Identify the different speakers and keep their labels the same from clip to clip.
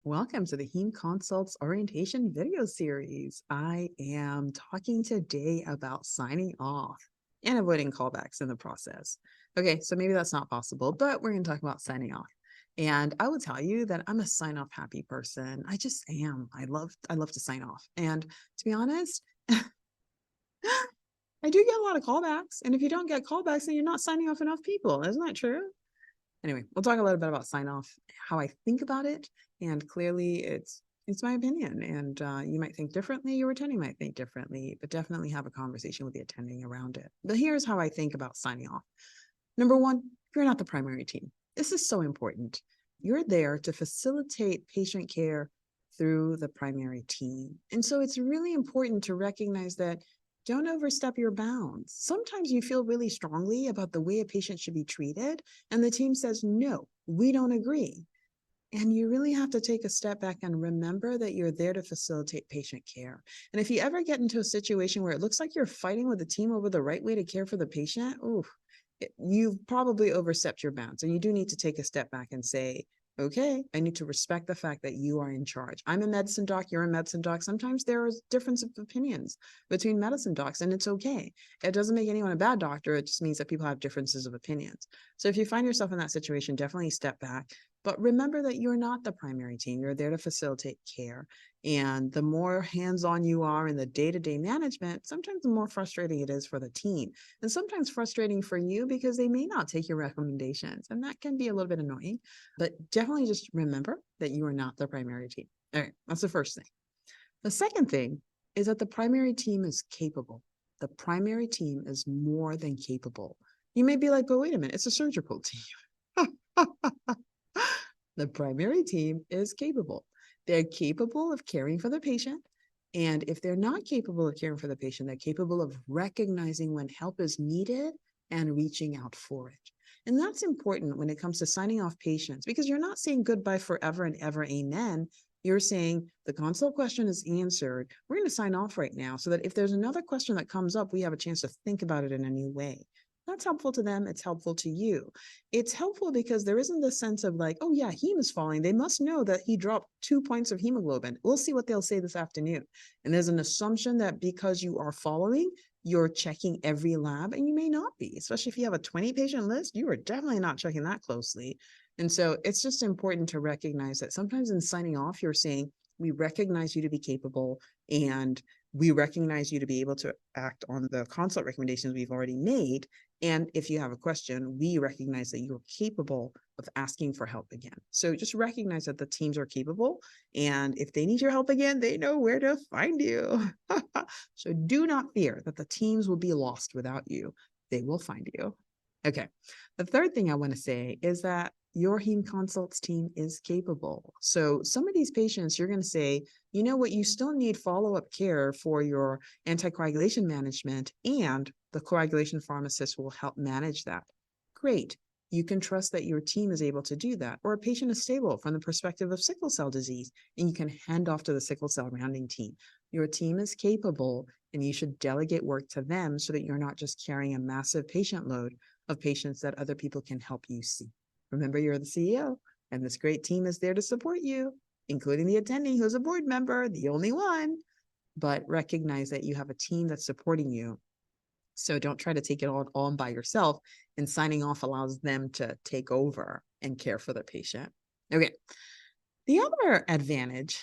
Speaker 1: Welcome to the Heme Consults Orientation video series. I am talking today about signing off and avoiding callbacks in the process. Okay, so maybe that's not possible, but we're going to talk about signing off. And I will tell you that I'm a sign off happy person. I just am. I love to sign off. And to be honest, I do get a lot of callbacks. And if you don't get callbacks, then you're not signing off enough people. Isn't that true? Anyway, we'll talk a little bit about sign off, how I think about it, and clearly it's my opinion, and you might think differently, your attending might think differently, but definitely have a conversation with the attending around it. But here's how I think about signing off. Number one, you're not the primary team. This is so important. You're there to facilitate patient care through the primary team. And so it's really important to recognize that don't overstep your bounds. Sometimes you feel really strongly about the way a patient should be treated, and the team says, no, we don't agree. And you really have to take a step back and remember that you're there to facilitate patient care. And if you ever get into a situation where it looks like you're fighting with the team over the right way to care for the patient, you've probably overstepped your bounds. And you do need to take a step back and say, okay, I need to respect the fact that you are in charge. I'm a medicine doc, you're a medicine doc. Sometimes there is difference of opinions between medicine docs, and it's okay. It doesn't make anyone a bad doctor. It just means that people have differences of opinions. So if you find yourself in that situation, definitely step back. But remember that you're not the primary team. You're there to facilitate care. And the more hands-on you are in the day-to-day management, sometimes the more frustrating it is for the team. And sometimes frustrating for you because they may not take your recommendations. And that can be a little bit annoying. But definitely just remember that you are not the primary team. All right, that's the first thing. The second thing is that the primary team is capable. The primary team is more than capable. You may be like, but wait a minute, it's a surgical team. The primary team is capable. They're capable of caring for the patient. And if they're not capable of caring for the patient, they're capable of recognizing when help is needed and reaching out for it. And that's important when it comes to signing off patients, because you're not saying goodbye forever and ever, amen. You're saying the consult question is answered. We're going to sign off right now so that if there's another question that comes up, we have a chance to think about it in a new way. That's helpful to them. It's helpful to you. It's helpful because there isn't this sense of like, oh yeah, heme is falling. They must know that he dropped 2 points of hemoglobin. We'll see what they'll say this afternoon. And there's an assumption that because you are following, you're checking every lab, and you may not be, especially if you have a 20 patient list, you are definitely not checking that closely. And so it's just important to recognize that sometimes in signing off, you're saying, we recognize you to be capable, and we recognize you to be able to act on the consult recommendations we've already made. And if you have a question, we recognize that you're capable of asking for help again. So just recognize that the teams are capable. And if they need your help again, they know where to find you. So do not fear that the teams will be lost without you. They will find you. Okay. The third thing I want to say is that your heme consults team is capable. So some of these patients, you're going to say, you know what, you still need follow-up care for your anticoagulation management, and the coagulation pharmacist will help manage that. Great. You can trust that your team is able to do that. Or a patient is stable from the perspective of sickle cell disease, and you can hand off to the sickle cell rounding team. Your team is capable, and you should delegate work to them so that you're not just carrying a massive patient load of patients that other people can help you see. Remember, you're the CEO, and this great team is there to support you, including the attending who's a board member, the only one. But recognize that you have a team that's supporting you. So don't try to take it all on by yourself, and signing off allows them to take over and care for the patient. Okay. The other advantage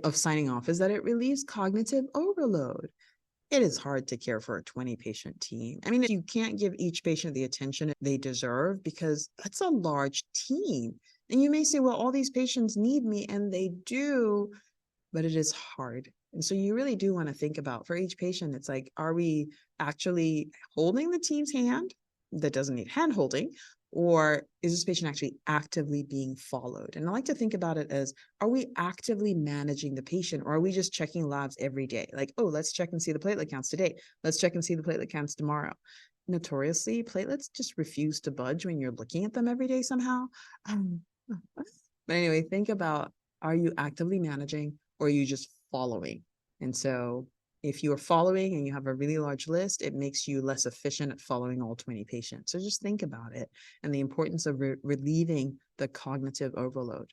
Speaker 1: of signing off is that it relieves cognitive overload. It is hard to care for a 20 patient team. I mean, you can't give each patient the attention they deserve because that's a large team. And you may say, well, all these patients need me, and they do, but it is hard. And so you really do want to think about, for each patient, it's like, are we actually holding the team's hand that doesn't need hand holding? Or is this patient actually actively being followed? And I like to think about it as, are we actively managing the patient, or are we just checking labs every day? Like, oh, let's check and see the platelet counts today. Let's check and see the platelet counts tomorrow. Notoriously, platelets just refuse to budge when you're looking at them every day somehow. But anyway, think about, are you actively managing, or are you just following? And so If you are following and you have a really large list, it makes you less efficient at following all 20 patients. So just think about it and the importance of relieving the cognitive overload.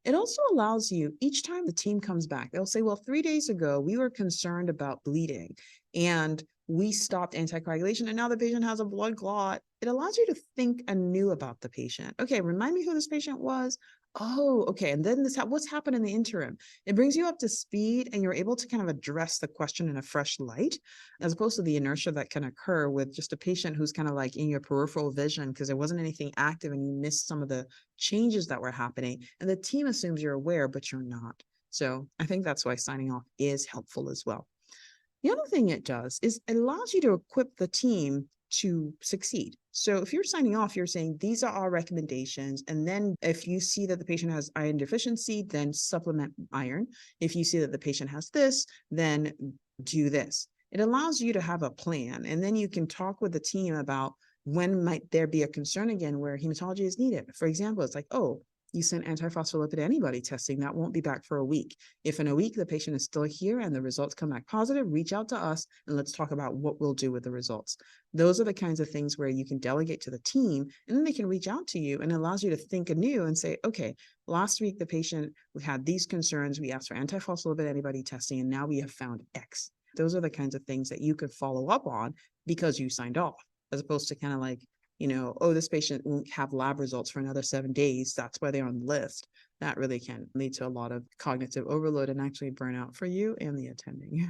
Speaker 1: It also allows you, each time the team comes back, they'll say, well, 3 days ago, we were concerned about bleeding and we stopped anticoagulation and now the patient has a blood clot. It allows you to think anew about the patient. Okay, remind me who this patient was. Oh, okay. And then what's happened in the interim? It brings you up to speed and you're able to kind of address the question in a fresh light, as opposed to the inertia that can occur with just a patient who's kind of like in your peripheral vision because there wasn't anything active and you missed some of the changes that were happening. And the team assumes you're aware, but you're not. So I think that's why signing off is helpful as well. The other thing it does is it allows you to equip the team to succeed. So if you're signing off, you're saying these are our recommendations. And then if you see that the patient has iron deficiency, then supplement iron. If you see that the patient has this, then do this. It allows you to have a plan. And then you can talk with the team about when might there be a concern again where hematology is needed. For example, it's like, oh, you sent antiphospholipid antibody testing, that won't be back for a week. If in a week the patient is still here and the results come back positive, reach out to us and let's talk about what we'll do with the results. Those are the kinds of things where you can delegate to the team and then they can reach out to you, and it allows you to think anew and say, okay, last week the patient, we had these concerns, we asked for antiphospholipid antibody testing, and now we have found X. Those are the kinds of things that you could follow up on because you signed off, as opposed to kind of like, oh, this patient won't have lab results for another 7 days. That's why they're on the list. That really can lead to a lot of cognitive overload and actually burnout for you and the attending.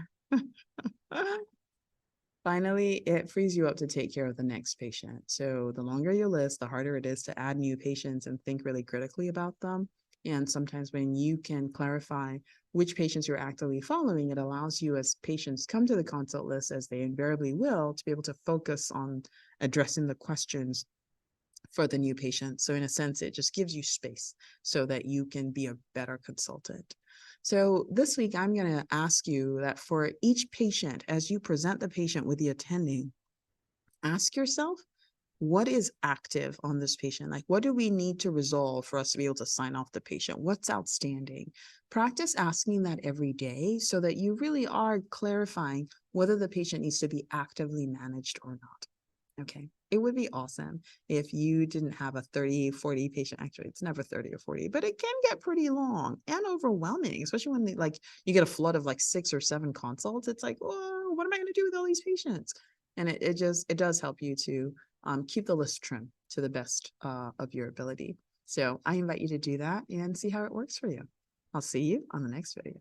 Speaker 1: Finally, it frees you up to take care of the next patient. So the longer your list, the harder it is to add new patients and think really critically about them. And sometimes when you can clarify which patients you're actively following, it allows you, as patients come to the consult list, as they invariably will, to be able to focus on addressing the questions for the new patient. So in a sense, it just gives you space so that you can be a better consultant. So this week, I'm going to ask you that for each patient, as you present the patient with the attending, ask yourself, what is active on this patient? Like, what do we need to resolve for us to be able to sign off the patient? What's outstanding? Practice asking that every day so that you really are clarifying whether the patient needs to be actively managed or not. Okay. It would be awesome if you didn't have a 30, 40 patient. Actually, it's never 30 or 40, but it can get pretty long and overwhelming, especially when you get a flood of like 6 or 7 consults. It's like, whoa, what am I going to do with all these patients? And it does help you to keep the list trim to the best of your ability. So I invite you to do that and see how it works for you. I'll see you on the next video.